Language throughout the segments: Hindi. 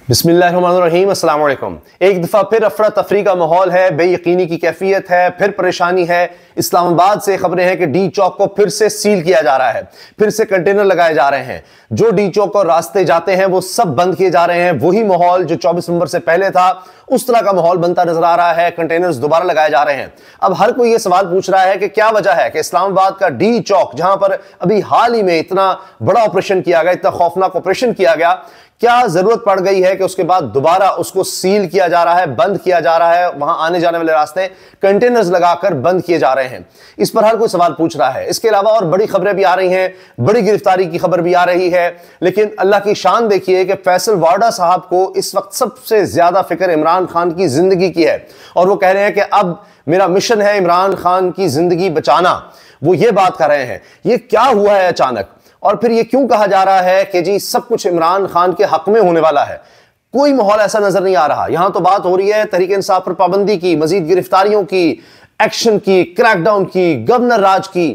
बिस्मिल्लाहिर्रहमानिर्रहीम, अस्सलाम वालेकुम। एक दफा फिर अफरा तफरी का माहौल है, बेयकीनी की कैफियत है, फिर परेशानी है। इस्लामाबाद से खबरें हैं कि डी चौक को फिर से सील किया जा रहा है, फिर से कंटेनर लगाए जा रहे हैं। जो डी चौक और रास्ते जाते हैं वो सब बंद किए जा रहे हैं। वही माहौल जो 24 नवंबर से पहले था उस तरह का माहौल बनता नजर आ रहा है। कंटेनर्स दोबारा लगाए जा रहे हैं। अब हर कोई ये सवाल पूछ रहा है कि क्या वजह है कि इस्लामाबाद का डी चौक, जहां पर अभी हाल ही में इतना बड़ा ऑपरेशन किया गया, इतना खौफनाक ऑपरेशन किया गया, क्या जरूरत पड़ गई है कि उसके बाद दोबारा उसको सील किया जा रहा है, बंद किया जा रहा है। वहां आने जाने वाले रास्ते कंटेनर्स लगाकर बंद किए जा रहे हैं। इस पर हर कोई सवाल पूछ रहा है। इसके अलावा और बड़ी खबरें भी आ रही हैं, बड़ी गिरफ्तारी की खबर भी आ रही है। लेकिन अल्लाह की शान देखिए कि फैसल वाडा साहब को इस वक्त सबसे ज्यादा फिक्र इमरान खान की जिंदगी की है और वो कह रहे हैं कि अब मेरा मिशन है इमरान खान की जिंदगी बचाना। वो ये बात कर रहे हैं। ये क्या हुआ है अचानक, और फिर ये क्यों कहा जा रहा है कि जी सब कुछ इमरान खान के हक में होने वाला है? कोई माहौल ऐसा नजर नहीं आ रहा। यहां तो बात हो रही है तहरीक इंसाफ पर पाबंदी की, मजीद गिरफ्तारियों की, एक्शन की, क्रैकडाउन की, गवर्नर राज की,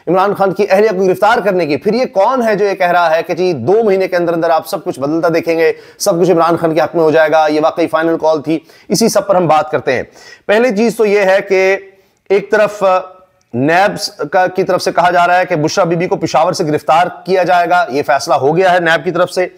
इमरान खान की अहलिया को गिरफ्तार करने की। फिर ये कौन है जो ये कह रहा है कि जी 2 महीने के अंदर अंदर आप सब कुछ बदलता देखेंगे, सब कुछ इमरान खान के हक में हो जाएगा? ये वाकई फाइनल कॉल थी? इसी सब पर हम बात करते हैं। पहली चीज तो ये है कि एक तरफ नैब की तरफ से कहा जा रहा है कि बुशरा बीबी को पेशावर से गिरफ्तार किया जाएगा। यह फैसला हो गया है नैब की तरफ से,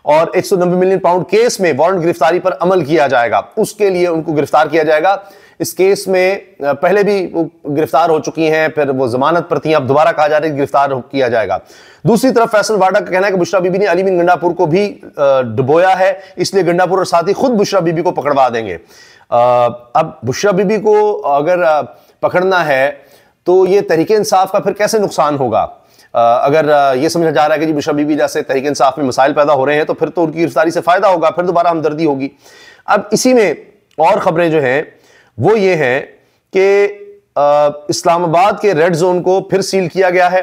और 190 मिलियन पाउंड केस में वारंट गिरफ्तारी पर अमल किया जाएगा। उसके लिए उनको गिरफ्तार किया जाएगा। इस केस में पहले भी वो गिरफ्तार हो चुकी हैं, फिर वो जमानत पर थी, अब दोबारा कहा जा रहा है गिरफ्तार किया जाएगा। दूसरी तरफ फैसल वाडा का कहना है कि बुशरा बीबी ने अली बिन गंडापुर को भी डुबोया है, इसलिए गंडापुर और साथी खुद बुशरा बीबी को पकड़वा देंगे। अब बुशरा बीबी को अगर पकड़ना है तो ये तहरीक इंसाफ का फिर कैसे नुकसान होगा? अगर ये समझा जा रहा है कि जी बुशरा बीबी जैसे तहरीक इंसाफ में मसाइल पैदा हो रहे हैं तो फिर तो उनकी गिरफ्तारी से फायदा होगा, फिर दोबारा हमदर्दी होगी। अब इसी में और खबरें जो हैं वो ये हैं कि इस्लामाबाद के रेड जोन को फिर सील किया गया है।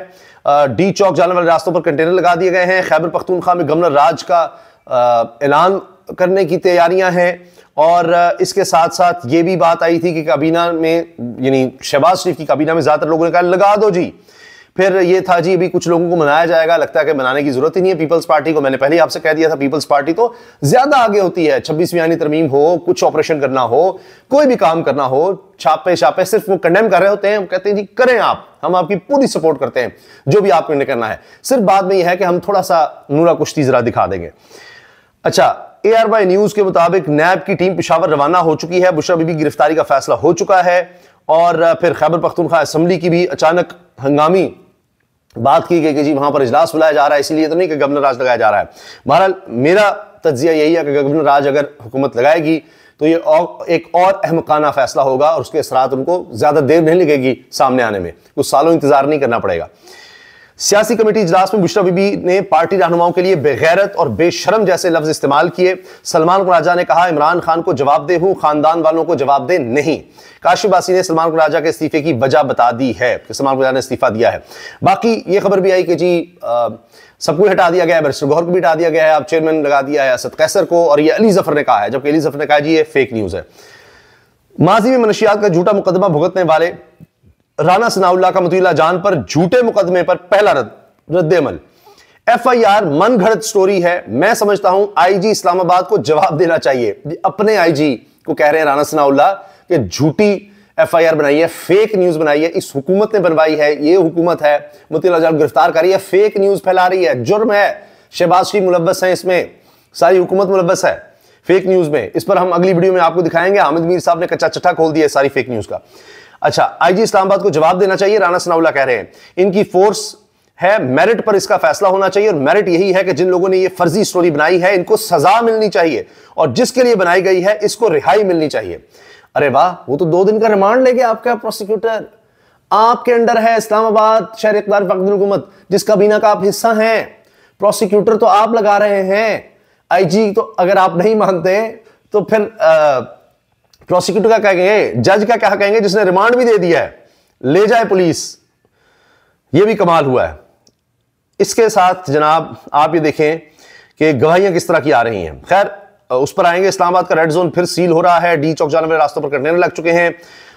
डी चौक जाने वाले रास्तों पर कंटेनर लगा दिए गए हैं। खैबर पख्तूनख्वा में गवर्नर राज का ऐलान करने की तैयारियां हैं। और इसके साथ साथ ये भी बात आई थी कि काबीना में, यानी शहबाज शरीफ की काबीना में ज्यादातर लोगों ने कहा लगा दो जी। फिर ये था जी अभी कुछ लोगों को मनाया जाएगा, लगता है कि मनाने की जरूरत ही नहीं है पीपल्स पार्टी को। मैंने पहले ही आपसे कह दिया था पीपल्स पार्टी तो ज्यादा आगे होती है। 26वीं आईनी तरमीम हो, कुछ ऑपरेशन करना हो, कोई भी काम करना हो, छापे सिर्फ वो कंडेम कर रहे होते हैं। हम कहते हैं जी करें आप, हम आपकी पूरी सपोर्ट करते हैं, जो भी आपको करना है। सिर्फ बात में यह है कि हम थोड़ा सा नूरा कुश्ती जरा दिखा देंगे। अच्छा, ARY न्यूज के मुताबिक नैब की टीम पेशावर रवाना हो चुकी है। बुशरा बीबी गिरफ्तारी का फैसला हो चुका है। और फिर खैबर पख्तूनख्वा असेंबली की भी अचानक हंगामी बात की गई कि जी वहां पर इजलास बुलाया जा रहा है, इसीलिए तो नहीं कि गवर्नर राज लगाया जा रहा है। बहरहाल मेरा तज्जिया यही है कि गवर्नर राज अगर हुकूमत लगाएगी तो ये एक और अहमकाना फैसला होगा और उसके असरात उनको ज्यादा देर नहीं लगेगी सामने आने में, कुछ सालों इंतजार नहीं करना पड़ेगा। सियासी कमेटी इजलास में बुशरा बीबी ने पार्टी रहनुमाओं के लिए बेगैरत और बेशरम जैसे लफ्ज इस्तेमाल किए। सलमान ख़ुराजा ने कहा इमरान खान को जवाबदेह हूं, खानदान वालों को जवाबदेह नहीं। काशिफ बासी ने सलमान ख़ुराजा के इस्तीफे की वजह बता दी है कि सलमान ख़ुराजा ने इस्तीफा दिया है। बाकी ये खबर भी आई कि जी सबको हटा दिया गया है, बैरिस्टर गौहर को भी हटा दिया गया है, अब चेयरमैन लगा दिया है असद कैसर को, और ये अली जफर ने कहा है, जबकि अली जफर ने कहा जी ये फेक न्यूज है। माजी में मनशियात का झूठा मुकदमा भुगतने वाले राना सनाउल्लाह का मुतीला जान पर झूठे मुकदमे पर पहला रद्द-ए-अमल। FIR मन घड़त स्टोरी है। मैं समझता हूं IG इस्लामाबाद को जवाब देना चाहिए। अपने IG को कह रहे हैं राना सनाउल्लाह कि झूठी FIR बनाई है, फेक न्यूज बनाई है, इस हुकूमत ने बनवाई है, ये हुकूमत है, मुतीला जान गिरफ्तार करी है, फेक न्यूज फैला रही है, जुर्म है। शहबाज शरीफ मुलव्वस है इसमें, सारी हुकूमत मुलव्वस है फेक न्यूज में। इस पर हम अगली वीडियो में आपको दिखाएंगे। हामिद मीर साहब ने कच्चा चट्टा खोल दिया सारी फेक न्यूज का। अच्छा, IG इस्लामाबाद को जवाब देना चाहिए, राना सनाउल्लाह कह रहे हैं। इनकी फोर्स है, मेरिट पर इसका फैसला होना चाहिए, और मेरिट यही है कि जिन लोगों ने ये फर्जी स्टोरी बनाई है इनको सजा मिलनी चाहिए, और जिसके लिए बनाई गई है इसको रिहाई मिलनी चाहिए। अरे वाह, वो तो 2 दिन का रिमांड ले गया आपका प्रोसिक्यूटर। आपके अंडर है इस्लामाबाद शहर इक़्तिदार वफ़द हुकूमत, जिस काबीना का आप हिस्सा हैं। प्रोसिक्यूटर तो आप लगा रहे हैं, IG तो अगर आप नहीं मानते तो फिर प्रोसिक्यूटर का क्या कहेंगे, जज का क्या कहेंगे जिसने रिमांड भी दे दिया है, ले जाए पुलिस। ये भी कमाल हुआ है। इसके साथ जनाब आप ये देखें कि गवाहियां किस तरह की आ रही हैं। खैर उस पर आएंगे। इस्लामाबाद का रेड जोन फिर सील हो रहा है। डी चौक जाने वाले रास्तों पर कंटेनर लग चुके हैं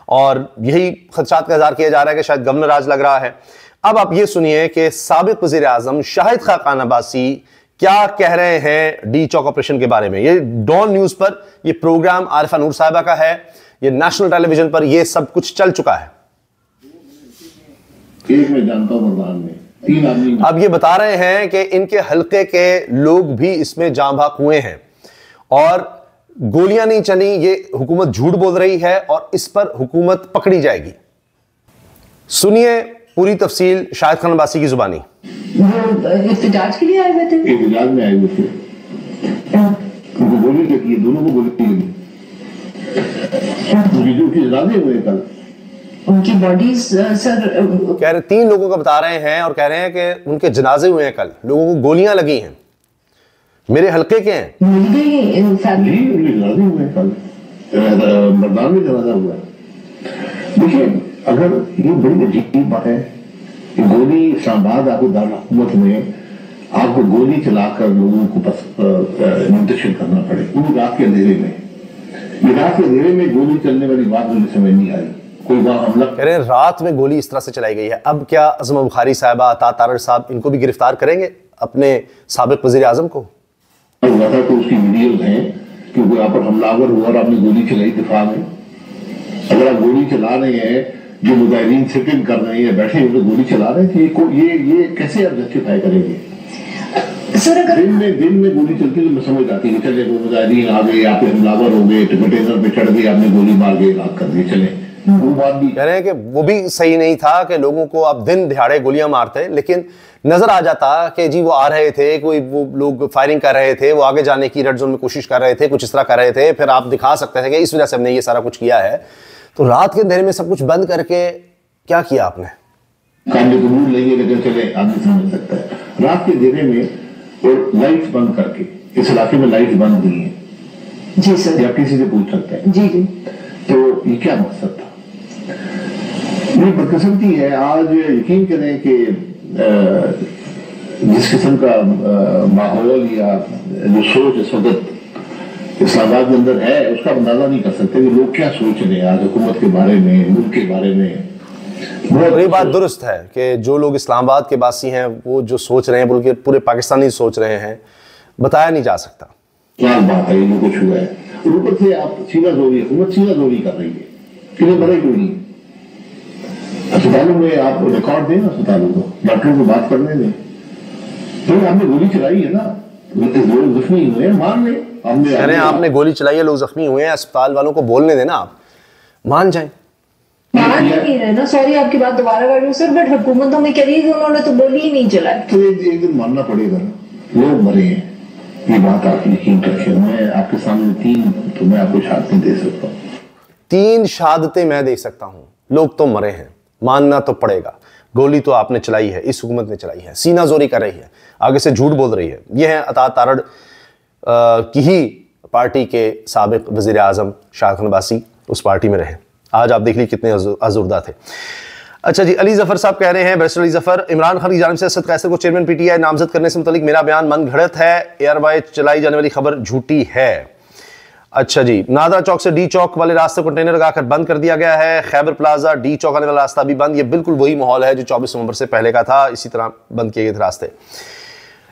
और यही खदशात का इज़हार किया जा रहा है कि शायद गवर्नर राज लग रहा है। अब आप ये सुनिए कि साबिक वज़ीर आज़म शाहिद खाकान अब्बासी क्या कह रहे हैं डी चौक ऑपरेशन के बारे में। ये डॉन न्यूज पर ये प्रोग्राम आरिफा नूर साहिबा का है, ये नेशनल टेलीविजन पर ये सब कुछ चल चुका है। एक मैं जानता हूं मैदान में 3 आदमी, अब ये बता रहे हैं कि इनके हल्के के लोग भी इसमें जाँ भाग हुए हैं और गोलियां नहीं चली, ये हुकूमत झूठ बोल रही है और इस पर हुकूमत पकड़ी जाएगी। सुनिए पूरी तफसील शाहिद खान अब्बासी की जुबानी। एहतजाज के लिए आए हुए थे, एहतजाज में आए हुए थे, उनको गोली लगी, दोनों को गोली लगी, उनकी जनाजे हुए कल, उनकी बॉडीज सर कह रहे 3 लोगों का बता रहे हैं और कह रहे हैं कि उनके जनाजे हुए हैं कल, लोगों को गोलियां लगी हैं, मेरे हल्के के हैं। मिल गई फैमिली, उनके जनाजे हुए हैं कल, मर्दान में जनाजा हुआ है। देखिए अगर ये बड़ी अजीब बात है कि गोली इस्लामाबाद आपको दारुल हुकूमत में आपको गोली चलाकर लोगों को मुंतशिर करना पड़े, पूरी रात के अंधेरे में, रात के अंधेरे में गोली चलने वाली बात मुझे समझ नहीं आई। कोई वहां हमला कह रहे हैं रात में गोली इस तरह से चलाई गई है। अब क्या अज़मा बुखारी साहिबा, अता तारड़ साहब, इनको भी गिरफ्तार करेंगे अपने साबिक वज़ीर आज़म को? हुआ था तो उसकी वीडियोज हैं कि वो यहाँ पर हमलावर हुआ और आपने गोली चलाई दिफा में। अगर आप गोली चला रहे हैं, जो मुजाहिदीन सिटिंग कर रहे हैं, बैठे हुए गोली चला रहे थे, ये कैसे आप जस्टिफाई करेंगे? सर अगर दिन में गोली चलती तो मैं समझ आती है, चले वो मुजाहिदीन आ गए, आप हमलावर हो गए, कंटेनर पे चढ़ गए, आपने गोली मार के रात कर दी, चले। वो बात भी कह रहे हैं कि वो भी सही नहीं था कि लोगों को आप दिन दिहाड़े गोलियां मारते, लेकिन नजर आ जाता कि जी वो आ रहे थे, कोई वो लोग फायरिंग कर रहे थे, वो आगे जाने की रेड जोन में कोशिश कर रहे थे, कुछ इस तरह कर रहे थे, फिर आप दिखा सकते थे कि इस वजह से हमने ये सारा कुछ किया है। तो रात के अंधेरे में सब कुछ बंद करके क्या किया आपने? काम तो भूल लेंगे, लेकिन चले आदमी समझ सकता है। रात के अंधेरे में और लाइट बंद करके, इस इलाके में लाइट बंद नहीं है जी सर, या किसी से पूछ सकते हैं जी जी, तो ये क्या मकसद था? ये बदकिस्मती है। आज यकीन करें कि जिस किस्म का माहौल या जो सोच इस वक्त इस्लामाबाद के अंदर है, उसका अंदाजा नहीं कर सकते कि लोग क्या सोच रहे हैं आज हुकूमत के बारे में, मुल्क के बारे में। और ये बात दुरुस्त है कि जो लोग इस्लामाबाद के वासी हैं वो जो सोच रहे हैं, बल्कि पूरे पाकिस्तानी सोच रहे हैं, बताया नहीं जा सकता क्या बात है। ये कुछ हुआ है, ऊपर से आप सीना जोरी, हुकूमत सीना जोरी कर रही है, कितने बड़े क्यों नहीं? अस्पतालों में आप रिकॉर्ड दें, अस्पतालों को, डॉक्टरों को बात करने दें। तो आपने गोली चलाई है ना, लोग जख्मी हुए हैं, मान लें। कह रहे हैं आपने गोली चलाई है, लोग जख्मी हुए हैं, अस्पताल वालों को बोलने देना, आप मान जाएं। मान नहीं रहे ना, सॉरी आपकी बात दोबारा कर रही हूँ सर, बट हुकूमत हमें कह रही है कि उन्होंने तो गोली ही नहीं चलाई। तो एक दिन मानना पड़ेगा, लोग मरे हैं, ये बात आप यकीन रखें। मैं आपके सामने 3 तो मैं आपको शहादतें दे सकता हूँ, 3 शहादतें मैं दे सकता हूँ। लोग तो मरे हैं, मानना तो पड़ेगा। गोली तो आपने चलाई है, इस हुकूमत ने चलाई है, सीना जोरी कर रही है, आगे से झूठ बोल रही है। ये है अता तारड़ की ही पार्टी के साबिक वज़ीर आज़म शाहिद खान अब्बासी, उस पार्टी में रहे। आज आप देख लीजिए कितने अज़ुर्दा थे। अच्छा जी, अली जफर साहब कह रहे हैं, बैरिस्टर अली जफर, इमरान खान की जानिब से असद कैसर को चेयरमैन पीटीआई नामजद करने से मुतालिक मेरा बयान मन घड़त है, एयरवाई चलाई जाने वाली खबर झूठी है। अच्छा जी, नादरा चौक से डी चौक वाले रास्ते को कंटेनर लगाकर बंद कर दिया गया है। खैबर प्लाजा डी चौक आने वाला रास्ता भी बंद। ये बिल्कुल वही माहौल है जो 24 नवंबर से पहले का था, इसी तरह बंद किए गए थे रास्ते।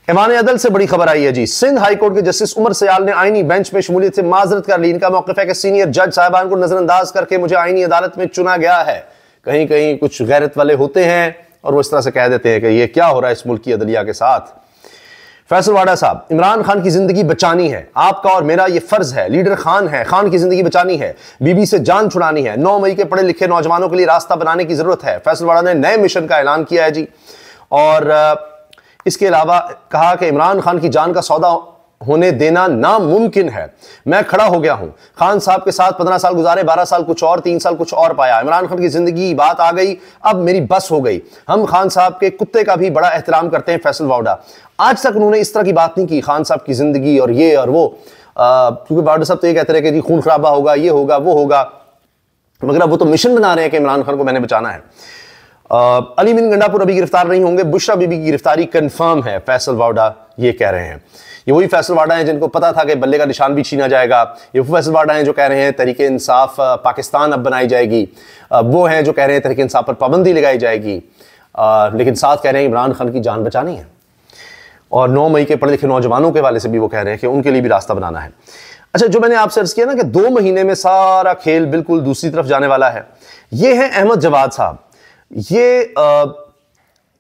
ईमान अदल से बड़ी खबर आई है जी, सिंध हाई कोर्ट के जस्टिस उमर सयाल ने आईनी बेंच में शमूलियत से माजरत कर ली। इनका मौक़िफ़ है कि सीनियर जज साहिबान को नजरअंदाज करके मुझे आईनी अदालत में चुना गया है। कहीं कहीं कुछ गैरत वाले होते हैं और वो इस तरह से कह देते हैं कि ये क्या हो रहा है इस मुल्क की अदलिया के साथ। फैसल वाडा साहब, इमरान खान की जिंदगी बचानी है, आपका और मेरा ये फर्ज है। लीडर खान है, खान की जिंदगी बचानी है, बीबी से जान छुड़ानी है। 9 मई के पढ़े लिखे नौजवानों के लिए रास्ता बनाने की जरूरत है। फैसल वाडा ने नए मिशन का ऐलान किया है जी। और इसके अलावा कहा कि इमरान खान की जान का सौदा होने देना नामुमकिन है। मैं खड़ा हो गया हूं, खान साहब के साथ 15 साल गुजारे, 12 साल कुछ और, 3 साल कुछ और पाया। इमरान खान की जिंदगी बात आ गई, अब मेरी बस हो गई। हम खान साहब के कुत्ते का भी बड़ा एहतराम करते हैं। फैसल वाडा, आज तक उन्होंने इस तरह की बात नहीं की खान साहब की जिंदगी और ये और वो, क्योंकि वाडा साहब तो ये कहते रहे कि जी खून खराबा होगा, ये होगा, वो होगा, मगर अब वो तो मिशन बना रहे हैं कि इमरान खान को मैंने बचाना है। अली बिन गंडापुर अभी गिरफ्तार नहीं होंगे, बुशरा बीबी की गिरफ्तारी कंफर्म है, फैसल वाडा ये कह रहे हैं। ये वही फैसल वाडा हैं जिनको पता था कि बल्ले का निशान भी छीना जाएगा। ये वो फैसल वाडा हैं जो कह रहे हैं तहरीक इंसाफ पाकिस्तान अब बनाई जाएगी। वो हैं जो कह रहे हैं तहरीक इंसाफ पर पाबंदी लगाई जाएगी, लेकिन साथ कह रहे हैं इमरान खान की जान बचानी है। और 9 मई के पढ़े लिखे नौजवानों के वाले से भी वो कह रहे हैं कि उनके लिए भी रास्ता बनाना है। अच्छा, जो मैंने आपसे अर्ज किया ना कि 2 महीने में सारा खेल बिल्कुल दूसरी तरफ जाने वाला है, ये है अहमद जवाद साहब। ये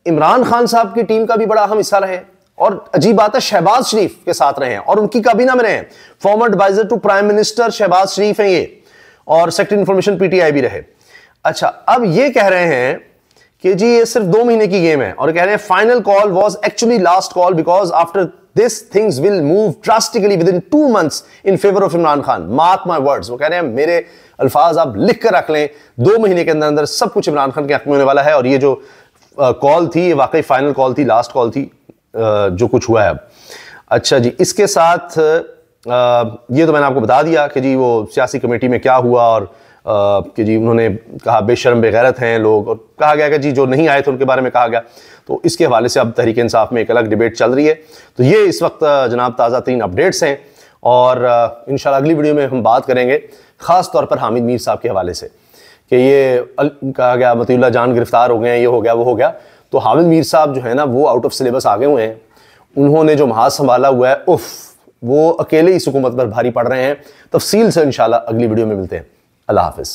इमरान खान साहब की टीम का भी बड़ा अहम हिस्सा रहे, और अजीब बात है शहबाज शरीफ के साथ रहे हैं और उनकी काबीना में रहे हैं। Former adviser to prime minister Shehbaz Sharif हैं ये, और सेक्रेटरी इंफॉर्मेशन पीटीआई भी रहे। अच्छा, अब ये कह रहे हैं कि जी ये सिर्फ 2 महीने की गेम है, और कह रहे हैं final call was actually last call because after this things will move drastically with in 2 months in favour of Imran Khan. Mark my words, वो कह रहे हैं मेरे अल्फाज आप लिख कर रख लें, 2 महीने के अंदर अंदर सब कुछ इमरान खान के हक में होने वाला है। और ये जो कॉल थी ये वाकई फाइनल कॉल थी, लास्ट कॉल थी, जो कुछ हुआ है अब। अच्छा जी, इसके साथ ये तो मैंने आपको बता दिया कि जी वो सियासी कमेटी में क्या हुआ, और कि जी उन्होंने कहा बेशर्म बेगैरत हैं लोग, और कहा गया कि जी जो नहीं आए थे उनके बारे में कहा गया। तो इसके हवाले से अब तहरीक इंसाफ में एक अलग डिबेट चल रही है। तो ये इस वक्त जनाब ताज़ा तरीन अपडेट्स हैं, और इंशाल्लाह अगली वीडियो में हम बात करेंगे ख़ास तौर पर हामिद मीर साहब के हवाले से कि ये कहा गया मतीउल्लाह जान गिरफ्तार हो गए हैं, ये हो गया वो हो गया। तो हामिद मीर साहब जो है ना वो आउट ऑफ सिलेबस आ गए हुए हैं, उन्होंने जो महाज संभाला हुआ है उफ, वो अकेले इस हुकूमत पर भारी पड़ रहे हैं। तफसील से इंशाल्लाह अगली वीडियो में मिलते हैं। अल्लाह हाफिज़।